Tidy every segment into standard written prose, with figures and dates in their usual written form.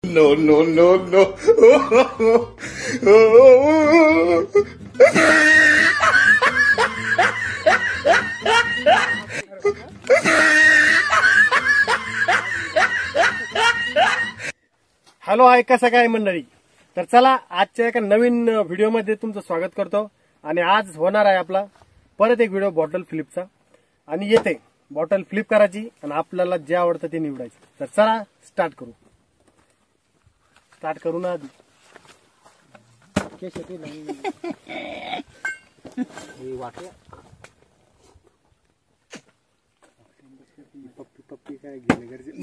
No, no, no, no. Hello, आहे कसं काय मंडळी. तर चला आजच्या एका नवीन व्हिडिओ मध्ये तुमचं स्वागत करतो. आणि आज होणार आहे आपला परत एक व्हिडिओ बॉटल फ्लिपचा. आणि येते बॉटल फ्लिप करायची आणि आपल्याला जे आवडतं ते निवडायचं. तर चला स्टार्ट करू ना आधी. पप्पी काय घेणं गरजेचं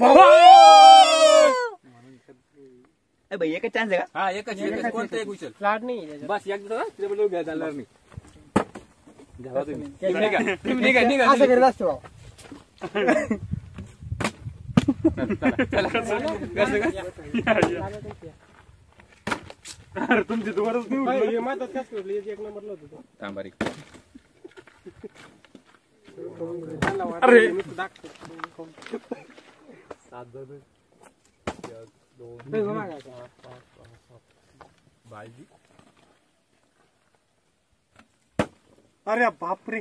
भाई एकच चान्स आहे का? हा एकच कोणतं एक उचल लाड नाही बस एकदा तिथे घ्या चालणार नाही. घ्यावा तुम्ही निघा असं करत असतो भाऊ. तुमची दुवारच एक नंबरला होतो. बारीक अरे अरे बापरे,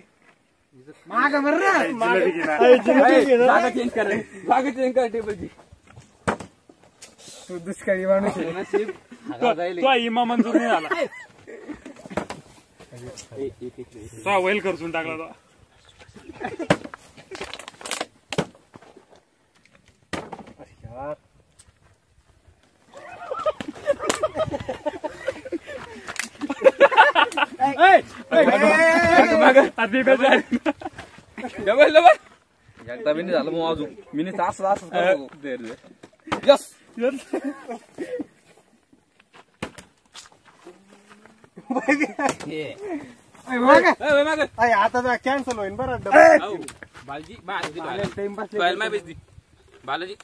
जागा चेंज कर टेबलची. दुष्काळी माणूस इमा मंजूर नाही झाला. वेल खर्चून टाकला तो. यार डबल डबल एकदा मी झालं मग अजून मी तास यस आता कॅन्सल होईल बरं. बालाजी बालाजी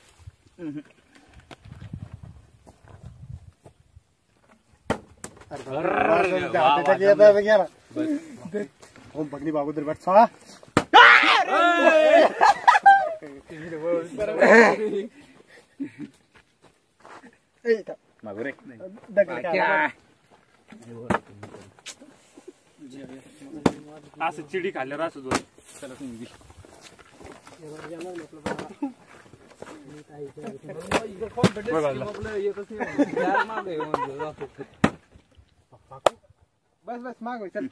गेला बघली बाबूदर बट सा मागू रे. असं चिडी खाल्ल्यावर असं जोर चला तुम्ही बस बस माग चल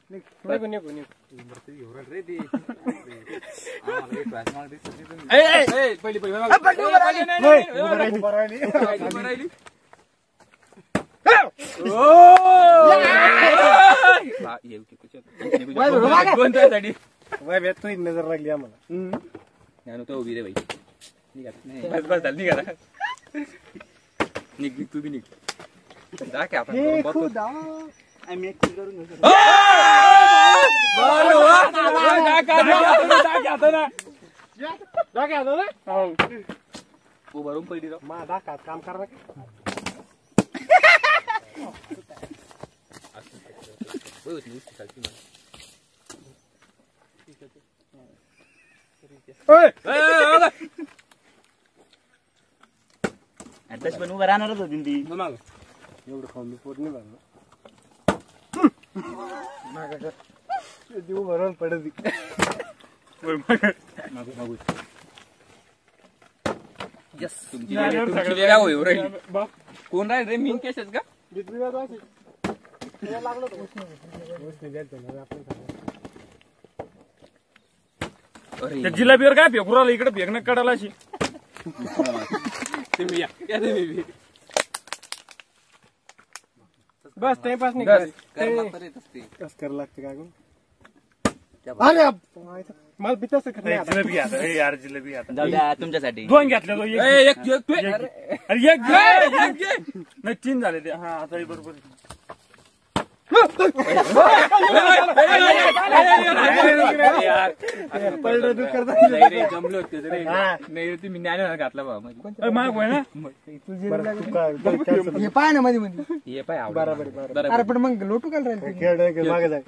तू नजर लागली आम्हाला. तो उभी रे भाई. बस बस झाली निघा निघ तू बी निघ. आपण उभारून पहिली माझा काम करा ऍड्रेस पण उभं राहणारच होती ती. एवढं खाऊन मी पोट नाही भरलं. भरून पडत कोण राहील रे. मीन केसेस का लागलो जिलेबीवर काय फेकू राहिला इकडे फेकणं काढायला अशी. तुम्ही या बस टाइमपास नाही करायचं. करायला लागते काय गं. अरे मला बी तसं जिलेबी आता यार जिलेबी आता जाऊ द्या तुमच्यासाठी. दोन घेतले तो. एक नाही 3 झाले ते. हा आता बरोबर. जमले होते नाही तुम्ही ज्ञान घातला बाबा माग ना. हे पाय ना मध्ये मध्ये हे पाय बरोबर. अरे पण मग लोटू काल राहील मागे जाय.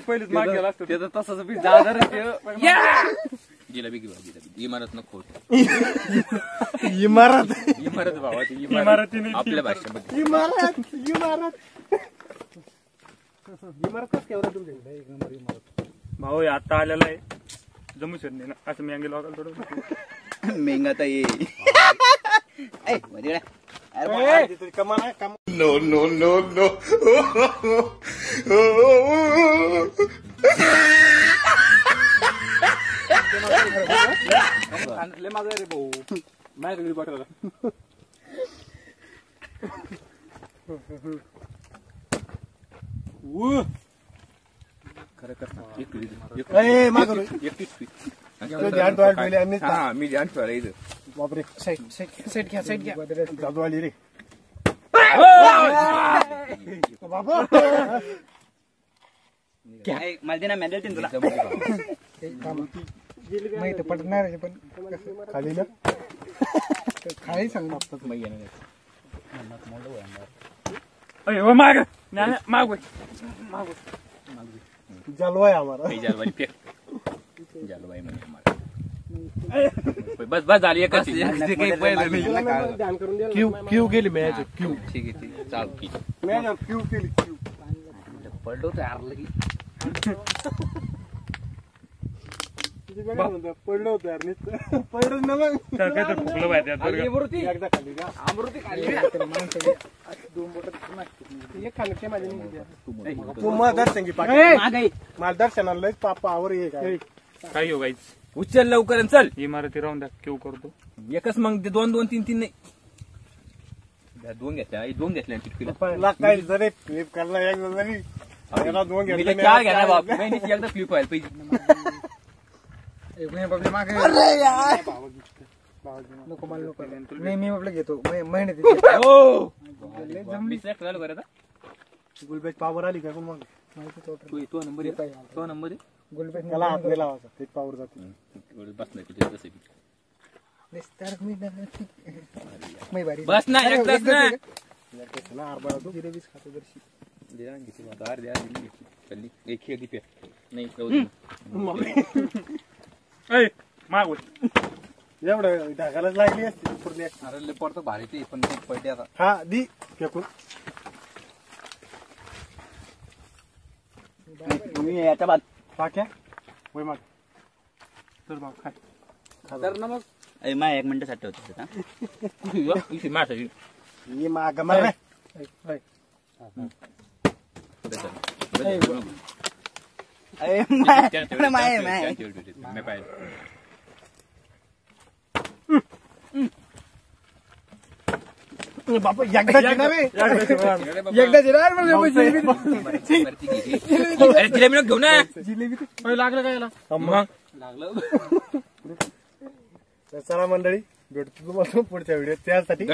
पहिलेच माग गेला असतो त्याचा तसाच जिलेबी घेऊ जिलेबी इमारत नको इमारत इमारत भावाची इमारतीने आपल्या भाषेमध्ये इमारत इमारत इमारत कसं केवढं तुमच्या एक नंबर इमारत भाऊ आता आलेला आहे जमू शकत नाही ना असं मँगे लावायला थोडं मेंगा तर ये ऐ, मध्ये ये. अरे बा, ए, तुझी कमाल आहे कमाल लय माझं रे भाऊ माझ्याकडे पाठवला खरं ए, मागं रे. एकटीच ध्यान ठेवायला ठेवली आणि हा मी ध्यान ठेवायला इथं बापरे साईड घ्या जादू आली रे बाबा ऐ, मला दे ना मॅन्डल तीन तुला माहिती पडणार पण खाली ना खाली सांग अरे माग माग जलवा आहे आम्हाला जालवाई फेक जालवाई म्हणजे आम्हाला बस बस झाली एकच ध्यान करून द्या क्यू क्यू गेली मॅच क्यू ठीक आहे ठीक आहे चाल की मॅच क्यू केली क्यू पडलो तर हारलं की पडलं होतं यार नुसतं. पडलं ना मग तर काय तर फुकलं पाहिजे आता बरं का? एकदा खाली का एक खाली ते माझ्या निघून तू मग दर्शन घे पाटील. माग ये. मला दर्शनाला लयच पापा आवर ये काय काय हो गाईच उचल लवकर आणि चल इमारती राहून द्या केव करतो एकच मग ते दोन दोन तीन तीन नाही त्या दोन घेतल्या दोन घेतल्या टिटकीला तुला काय जरी फ्लिप करणार एकदा जरी याला दोन मी घेतले तर चार घेणार बाप नाही नाही, एकदा फ्लिप व्हायला पाहिजे मागे नको मला नको नाही मी आपलं घेतो मेहनत हो बिस्ट्रॅक्ट झालं बरं आता गुलबेज पावर आली का मग तो नंबर आहे तो नंबर आहे गुलबेट त्याला हात नाही लावायचा ते पावर जाते बसलाय तिथे तसं बी बस बस ना एकदाच ना ना आरबाळा तू जिलेबीच खातो दर्शी द्या घेतली दार द्या दिली एक खेळ दिपे नाही जाऊ ऐ माग एवढं ढगालाच लागली असते पूर्ण एक. अरे पडतो भारी ते पण पडते आता हा दी फेकून तुम्ही याच्या बाद पाक्या वय माग तर माग खाय तर ना मग ऐ, मा एक मिनिट साठी होतं इथे मास आहे ये माग मार रे. ऐ, माय माय माय मी पाहिजे बापा एकदा घेणार रे. एकदा जिरार अरे जिलेबी नको घेऊ ना ऐ, लागलं काय याला मग लागलं तर चला मंडळी भेटतो तुम्हाला पुढच्या व्हिडिओ त्यासाठी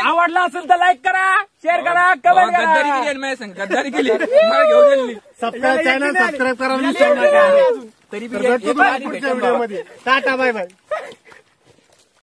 आवडला असेल तर लाईक करा शेअर करा कमेंट गद्दारी करा केली माझ्या संग गद्दारी केली मला घेऊन गेली सबस्क्राईब चॅनल सबस्क्राईब करा विसरू नका तरी तर भेटतो तुम्हाला पुढच्या व्हिडिओ मध्ये टाटा बाय बाय